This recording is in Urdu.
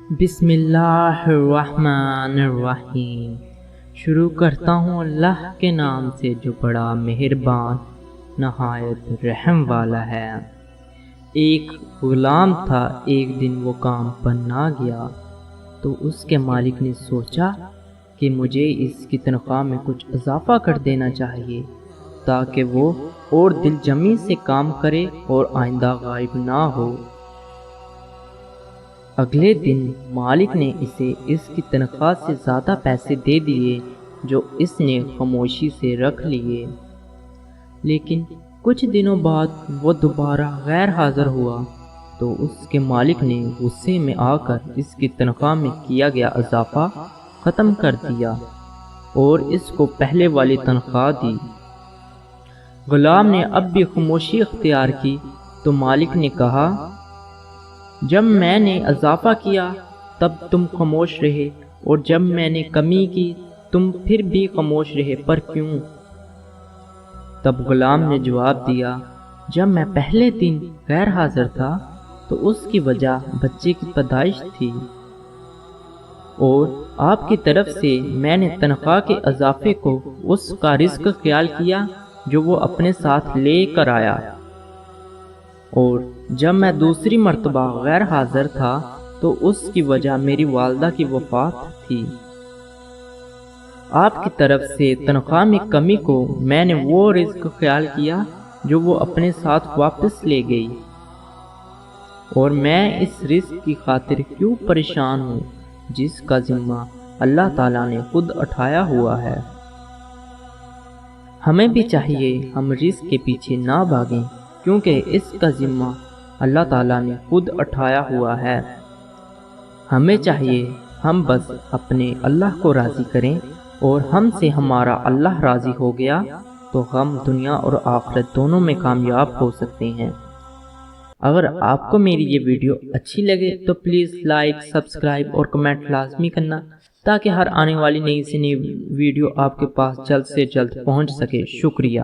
بسم اللہ الرحمن الرحیم۔ شروع کرتا ہوں اللہ کے نام سے جو بڑا مہربان نہایت رحم والا ہے۔ ایک غلام تھا، ایک دن وہ کام پر نہ گیا تو اس کے مالک نے سوچا کہ مجھے اس کی تنخواہ میں کچھ اضافہ کر دینا چاہیے تاکہ وہ اور دل جمی سے کام کرے اور آئندہ غائب نہ ہو۔ اگلے دن مالک نے اسے اس کی تنخواہ سے زیادہ پیسے دے دیے جو اس نے خاموشی سے رکھ لیے، لیکن کچھ دنوں بعد وہ دوبارہ غیر حاضر ہوا تو اس کے مالک نے غصے میں آ کر اس کی تنخواہ میں کیا گیا اضافہ ختم کر دیا اور اس کو پہلے والی تنخواہ دی۔ غلام نے اب بھی خاموشی اختیار کی تو مالک نے کہا، جب میں نے اضافہ کیا تب تم خاموش رہے اور جب میں نے کمی کی تم پھر بھی خاموش رہے، پر کیوں؟ تب غلام نے جواب دیا، جب میں پہلے دن غیر حاضر تھا تو اس کی وجہ بچے کی پیدائش تھی، اور آپ کی طرف سے میں نے تنخواہ کے اضافے کو اس کا رزق خیال کیا جو وہ اپنے ساتھ لے کر آیا، اور جب میں دوسری مرتبہ غیر حاضر تھا تو اس کی وجہ میری والدہ کی وفات تھی۔ آپ کی طرف سے تنخواہ میں کمی کو میں نے وہ رزق خیال کیا جو وہ اپنے ساتھ واپس لے گئی، اور میں اس رزق کی خاطر کیوں پریشان ہوں جس کا ذمہ اللہ تعالیٰ نے خود اٹھایا ہوا ہے۔ ہمیں بھی چاہیے ہم رزق کے پیچھے نہ بھاگیں، کیونکہ اس کا ذمہ اللہ تعالیٰ نے خود اٹھایا ہوا ہے۔ ہمیں چاہیے ہم بس اپنے اللہ کو راضی کریں، اور ہم سے ہمارا اللہ راضی ہو گیا تو ہم دنیا اور آخرت دونوں میں کامیاب ہو سکتے ہیں۔ اگر آپ کو میری یہ ویڈیو اچھی لگے تو پلیز لائک، سبسکرائب اور کمنٹ لازمی کرنا تاکہ ہر آنے والی نئی سے نئی ویڈیو آپ کے پاس جلد سے جلد پہنچ سکے۔ شکریہ۔